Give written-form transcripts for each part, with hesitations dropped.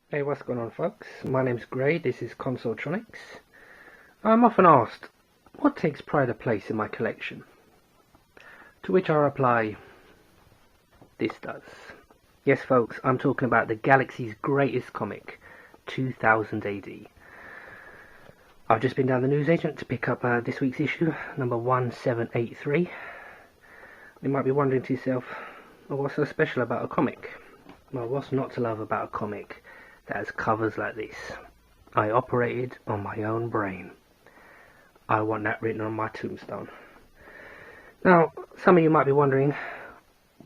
Hey, what's going on, folks? My name's Gray, this is Consoletronics. I'm often asked, what takes pride of place in my collection? To which I reply, this does. Yes, folks, I'm talking about the galaxy's greatest comic, 2000 AD. I've just been down the newsagent to pick up this week's issue, number 1783. You might be wondering to yourself, well, what's so special about a comic? Well, what's not to love about a comic that has covers like this? I operated on my own brain. I want that written on my tombstone. Now, some of you might be wondering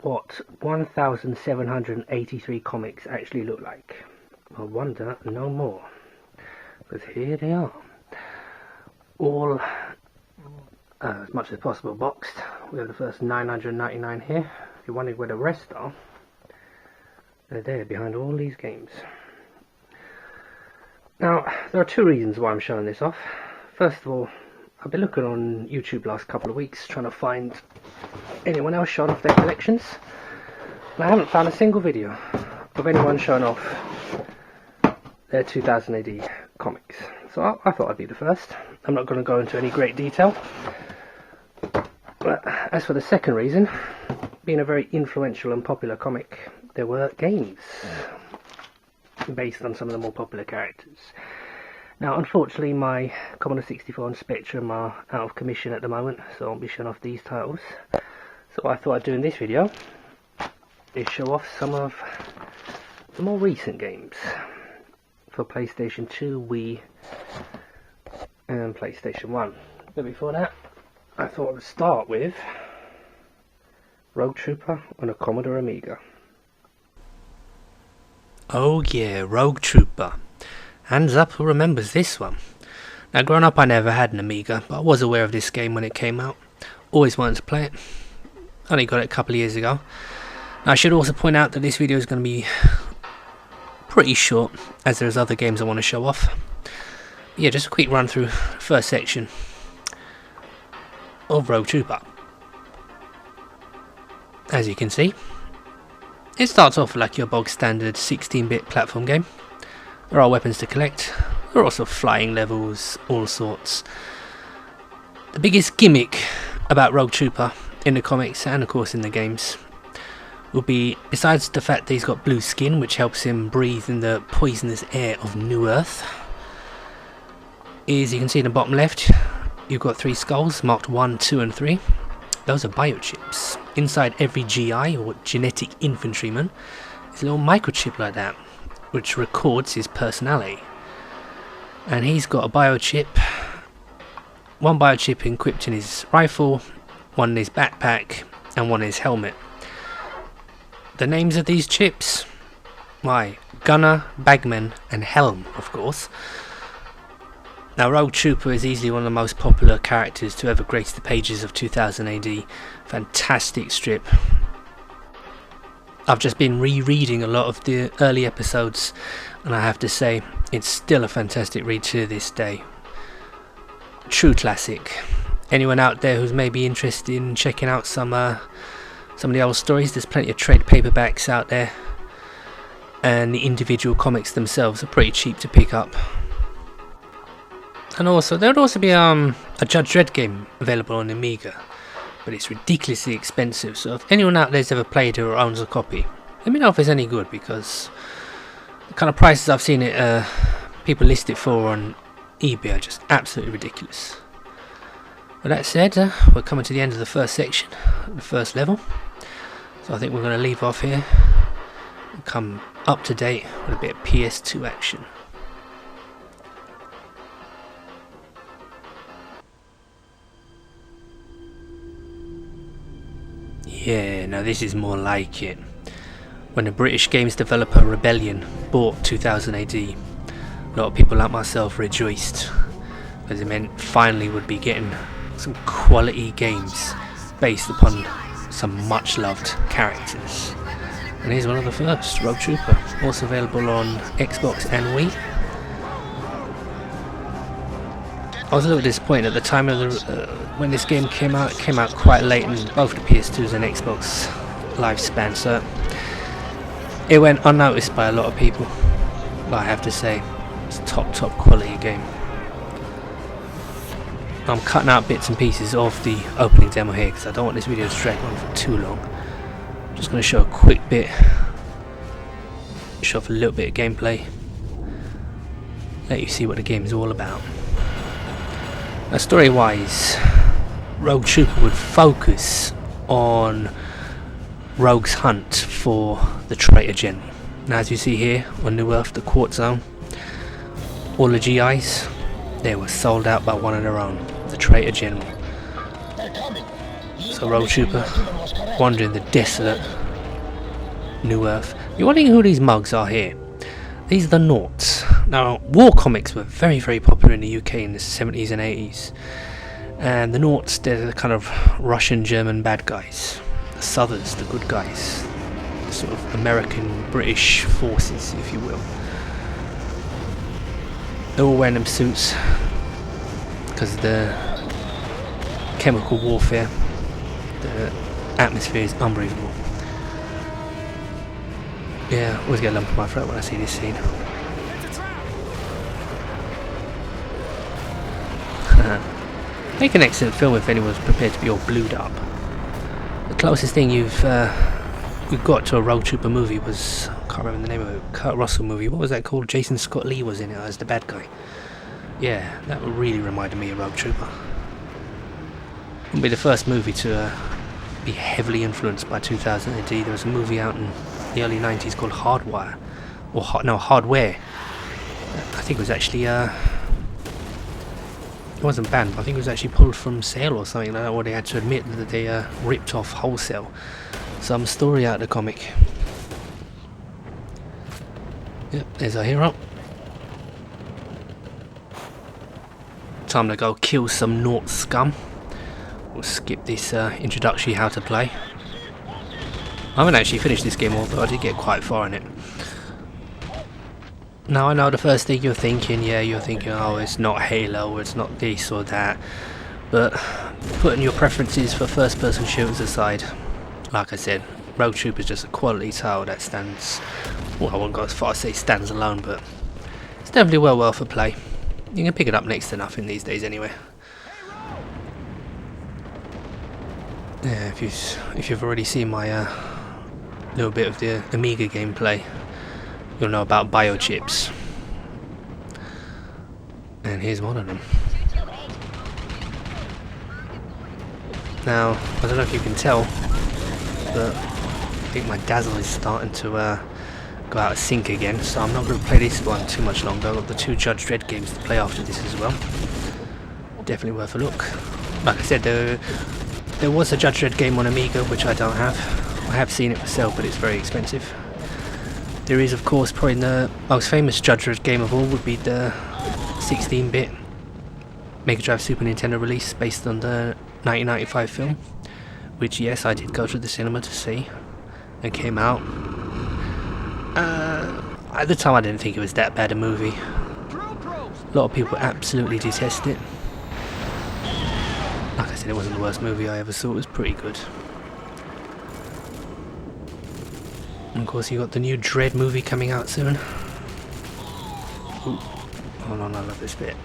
what 1783 comics actually look like. Well, wonder no more, because here they are. All, as much as possible, boxed. We have the first 999 here. If you're wondering where the rest are, they're there behind all these games. Now, there are two reasons why I'm showing this off. First of all, I've been looking on YouTube last couple of weeks trying to find anyone else showing off their collections, and I haven't found a single video of anyone showing off their 2000 AD comics. So I thought I'd be the first. I'm not going to go into any great detail. But as for the second reason, being a very influential and popular comic, there were games based on some of the more popular characters. Now, unfortunately, my Commodore 64 and Spectrum are out of commission at the moment, so I won't be showing off these titles. So what I thought I'd do in this video is show off some of the more recent games for PlayStation 2, Wii and PlayStation 1. But before that, I thought I'd start with Rogue Trooper on a Commodore Amiga. Oh yeah, Rogue Trooper. Hands up who remembers this one. Now, growing up I never had an Amiga, but I was aware of this game when it came out. Always wanted to play it. Only got it a couple of years ago. Now, I should also point out that this video is going to be pretty short, as there's other games I want to show off. But yeah, just a quick run through the first section of Rogue Trooper. As you can see, it starts off like your bog standard 16-bit platform game. There are weapons to collect. There are also flying levels, all sorts. The biggest gimmick about Rogue Trooper in the comics and of course in the games will be, besides the fact that he's got blue skin which helps him breathe in the poisonous air of New Earth, is you can see in the bottom left you've got 3 skulls marked 1, 2 and 3. Those are biochips. Inside every GI, or genetic infantryman, is a little microchip like that, which records his personality. And he's got a biochip, one biochip equipped in his rifle, one in his backpack, and one in his helmet. The names of these chips? Why, Gunner, Bagman, and Helm, of course. Now, Rogue Trooper is easily one of the most popular characters to ever grace the pages of 2000 AD. Fantastic strip. I've just been rereading a lot of the early episodes, and I have to say, it's still a fantastic read to this day. True classic. Anyone out there who's maybe interested in checking out some of the old stories, there's plenty of trade paperbacks out there, and the individual comics themselves are pretty cheap to pick up. And also, there would also be a Judge Dredd game available on Amiga, but it's ridiculously expensive, so if anyone out there's ever played it or owns a copy, let me know if it's any good, because the kind of prices I've seen it people list it for on eBay are just absolutely ridiculous. With that said, we're coming to the end of the first section, the first level, so I think we're going to leave off here and come up to date with a bit of PS2 action. Yeah, now this is more like it. When the British games developer Rebellion bought 2000 AD, a lot of people like myself rejoiced, as it meant finally would be getting some quality games based upon some much loved characters. And here's one of the first, Rogue Trooper, also available on Xbox and Wii. I was a little disappointed at the time of the when this game came out. It came out quite late in both the PS2s and Xbox lifespan, so it went unnoticed by a lot of people. But I have to say, it's a top quality game. I'm cutting out bits and pieces of the opening demo here because I don't want this video to drag on for too long. I'm just going to show a quick bit, show off a little bit of gameplay, let you see what the game is all about. Now, story wise, Rogue Trooper would focus on Rogue's hunt for the traitor general. Now, as you see here on New Earth, the Quartz Zone, all the GIs, they were sold out by one of their own, the traitor general. So Rogue Trooper wandering the desolate New Earth. You're wondering who these mugs are here? These are the Naughts. Now, war comics were very popular in the UK in the 70s and 80s. And the Naughts, they're the kind of Russian-German bad guys. The Southers, the good guys. The sort of American-British forces, if you will. They're all wearing them suits because of the chemical warfare. The atmosphere is unbelievable. Yeah, I always get a lump in my throat when I see this scene. Make an excellent film if anyone's prepared to be all blued up. The closest thing we've got to a Rogue Trooper movie was, I can't remember the name of it, Kurt Russell movie. What was that called? Jason Scott Lee was in it as the bad guy. Yeah, that really reminded me of Rogue Trooper. Wouldn't be the first movie to be heavily influenced by 2000 AD. There was a movie out in the early 90s called Hardwire, or Hardware. I think it was actually it wasn't banned, but I think it was actually pulled from sale or something like that, or they had to admit that they ripped off wholesale some story out of the comic. Yep, there's our hero. Time to go kill some Naught scum. We'll skip this introductory how to play. I haven't actually finished this game, although I did get quite far in it. Now I know the first thing you're thinking, oh, it's not Halo, it's not this or that, but putting your preferences for first person shooters aside, like I said, Rogue Trooper is just a quality title that stands, well, I won't go as far as say stands alone, but it's definitely well worth a play. You can pick it up next to nothing these days anyway. Yeah, if you've already seen my little bit of the Amiga gameplay, you'll know about biochips. And here's one of them. Now, I don't know if you can tell, but I think my dazzle is starting to go out of sync again, so I'm not going to play this one too much longer. I've got the 2 Judge Dredd games to play after this as well. Definitely worth a look. Like I said, there was a Judge Dredd game on Amiga, which I don't have. I have seen it for sale, but it's very expensive. There is, of course, probably the most famous Judge Dredd game of all would be the 16-bit Mega Drive Super Nintendo release based on the 1995 film, which, yes, I did go to the cinema to see, and came out. At the time I didn't think it was that bad a movie. A lot of people absolutely detest it. Like I said, it wasn't the worst movie I ever saw, it was pretty good. And of course you got the new Dredd movie coming out soon. Ooh. Hold on, I love this bit.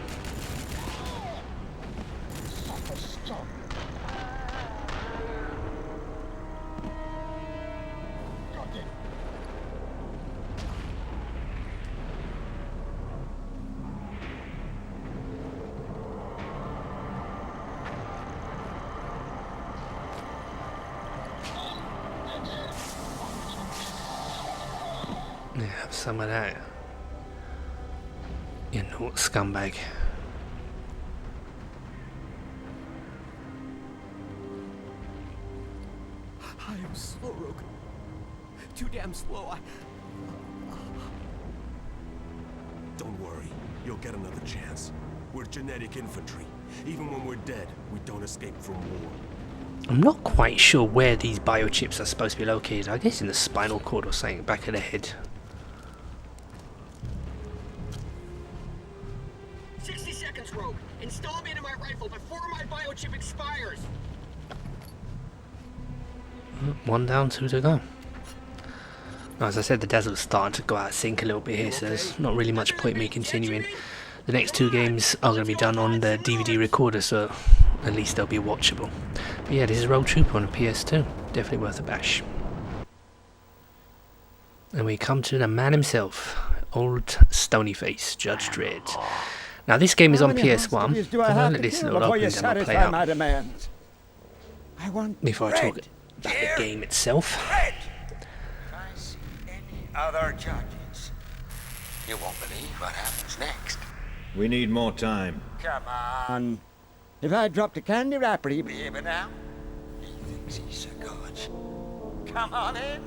Yeah, have some of that. You know, scumbag. I am slow, Rogue. Too damn slow. Don't worry. You'll get another chance. We're genetic infantry. Even when we're dead, we don't escape from war. I'm not quite sure where these biochips are supposed to be located. I guess in the spinal cord or something, back of the head. 60 seconds, Rogue. Install me into my rifle before my biochip expires. One down, 2 to go. As I said, the dazzle's starting to go out of sync a little bit here, so there's not really much point me continuing. The next 2 games are going to be done on the DVD recorder, so at least they'll be watchable. But yeah, this is Road Trooper on a PS2. Definitely worth a bash. And we come to the man himself, old stony face, Judge Dredd. Now this game is on PS1. I'm going to let this little opening demo play out before I talk about the game itself. Other judges. You won't believe what happens next. We need more time. Come on. If I dropped a candy wrapper, he'd be here now. He thinks he's so good. Come on in.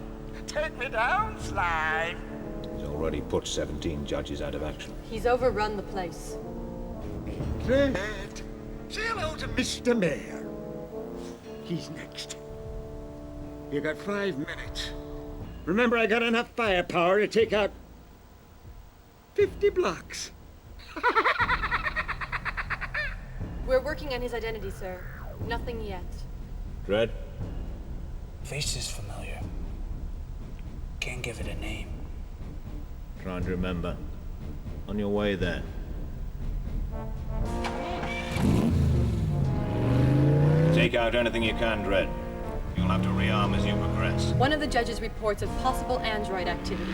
Take me down, slime. He's already put 17 judges out of action. He's overrun the place. Dredd. Say hello to Mr. Mayor. He's next. You got 5 minutes. Remember, I got enough firepower to take out 50 blocks. We're working on his identity, sir. Nothing yet. Dredd? Face is familiar. Can't give it a name. Trying to remember. On your way there. Take out anything you can, Dredd. You'll have to rearm as you progress. One of the judges reports of possible android activity.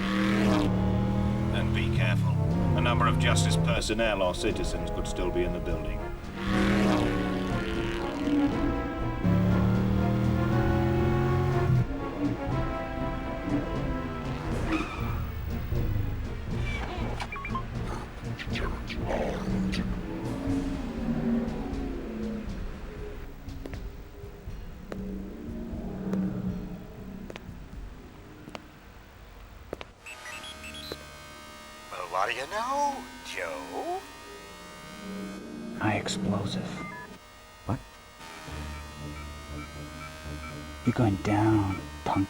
And be careful. A number of justice personnel or citizens could still be in the building. Well, what do you know, Joe? High explosive. What? You're going down, punk.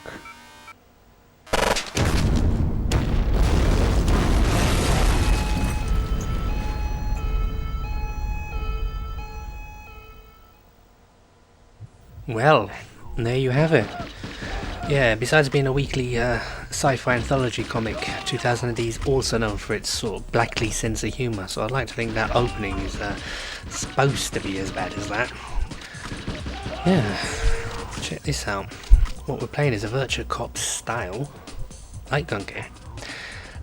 Well, there you have it. Yeah, besides being a weekly sci-fi anthology comic, 2000 AD is also known for its sort of blackly sense of humour, so I'd like to think that opening is supposed to be as bad as that. Yeah, check this out. What we're playing is a Virtua Cop style light gun game.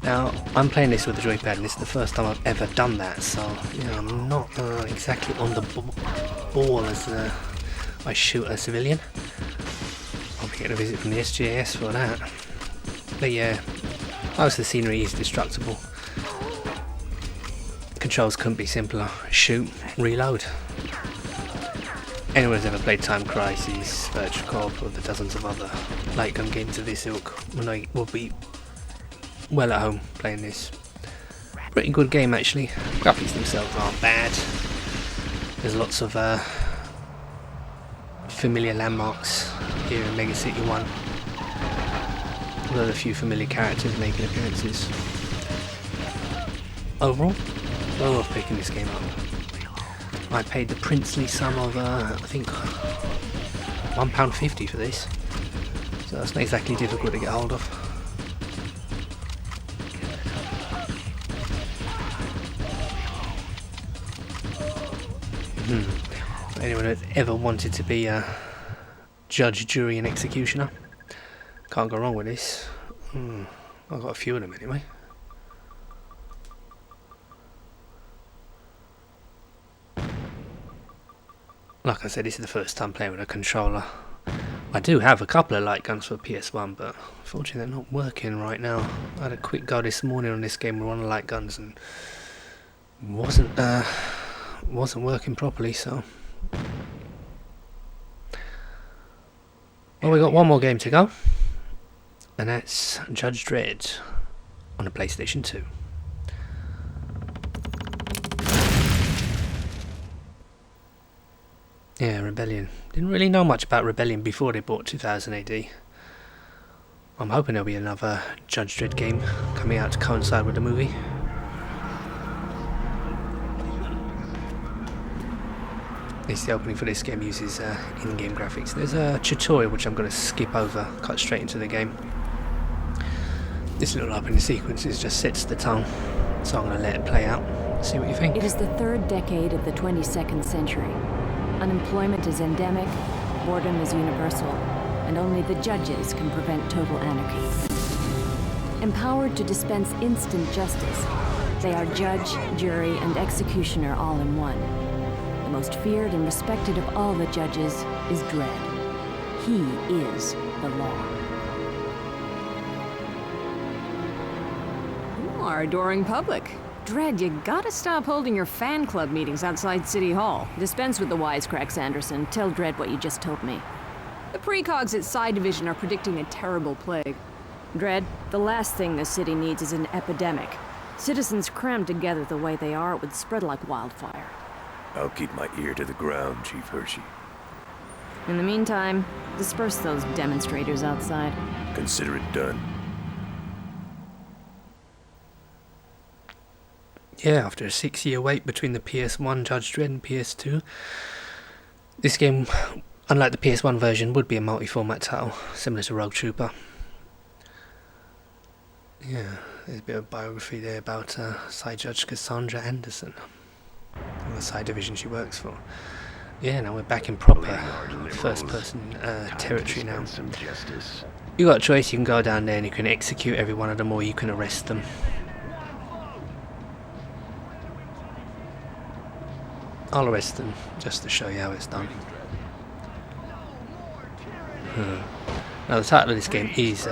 Now, I'm playing this with a joypad, and this is the first time I've ever done that, so I'm not exactly on the ball as I shoot a civilian. I'll be getting a visit from the SGAS for that. But yeah, most of the scenery is destructible. Controls couldn't be simpler. Shoot, reload. Anyone who's ever played Time Crisis, Virtua Cop, or the dozens of other light gun games of this ilk will be well at home playing this. Pretty good game actually. Graphics themselves aren't bad. There's lots of familiar landmarks here in Mega City 1. Although a few familiar characters making appearances. Overall, well worth picking this game up. I paid the princely sum of, I think, £1.50 for this. So that's not exactly difficult to get hold of. For anyone who's ever wanted to be a judge, jury and executioner, can't go wrong with this. I've got a few of them anyway. Like I said, this is the first time playing with a controller. I do have a couple of light guns for PS1, but unfortunately they're not working right now. I had a quick go this morning on this game with one of the light guns and wasn't working properly, so. Well, we got one more game to go, and that's Judge Dredd on the PlayStation 2. Yeah, Rebellion. Didn't really know much about Rebellion before they bought 2000 AD. I'm hoping there'll be another Judge Dredd game coming out to coincide with the movie. The opening for this game uses in-game graphics. There's a tutorial which I'm going to skip over, cut straight into the game. This little opening sequence just sets the tone, so I'm going to let it play out. See what you think. It is the third decade of the 22nd century. Unemployment is endemic, boredom is universal, and only the judges can prevent total anarchy. Empowered to dispense instant justice, they are judge, jury, and executioner all in one. The most feared and respected of all the judges is Dredd. He is the law. You are adoring public. Dredd, you gotta stop holding your fan club meetings outside City Hall. Dispense with the wisecracks, Anderson. Tell Dredd what you just told me. The precogs at Psi Division are predicting a terrible plague. Dredd, the last thing the city needs is an epidemic. Citizens crammed together the way they are, it would spread like wildfire. I'll keep my ear to the ground, Chief Hershey. In the meantime, disperse those demonstrators outside. Consider it done. Yeah, after a 6-year wait between the PS1 Judge Dredd and PS2, this game, unlike the PS1 version, would be a multi-format title, similar to Rogue Trooper. Yeah, there's a bit of biography there about Side Judge Cassandra Anderson, and the Side Division she works for. Yeah, now we're back in proper first-person territory now. You got a choice, you can go down there and you can execute every one of them, or you can arrest them. I'll arrest them, just to show you how it's done. Now the title of this game is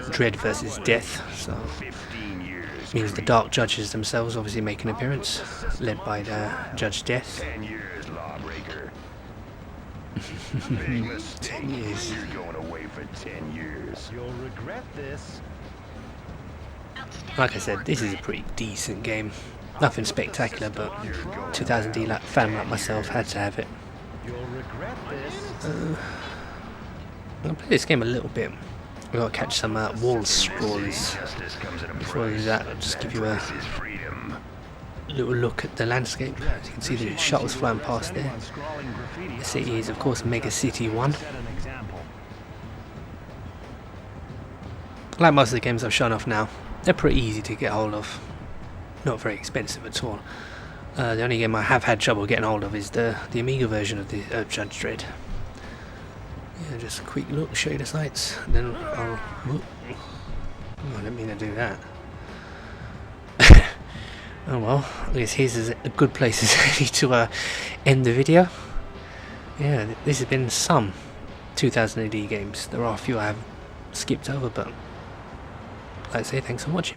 Dredd vs. Death, so it means the Dark Judges themselves obviously make an appearance, led by the Judge Death. 10 years, lawbreaker. 10 years. You're going away for 10 years. You'll regret this. Like I said, this is a pretty decent game. Nothing spectacular, but 2000D fan like myself had to have it. You'll regret this. I'm gonna play this game a little bit. We've got to catch some wall scrollers. Before I do that, I'll just give you a little look at the landscape. As you can see, the shuttles flying past there. The city is, of course, Mega City 1. Like most of the games I've shown off now, they're pretty easy to get hold of. Not very expensive at all. The only game I have had trouble getting hold of is the Amiga version of the Judge Dredd. Yeah, just a quick look, show you the sights, and then I'll... Whoop. Oh, I didn't mean to do that. Oh well, I guess here's a good place as any to end the video. Yeah, this has been some 2000 AD games. There are a few I have skipped over, but like I say, thanks for watching.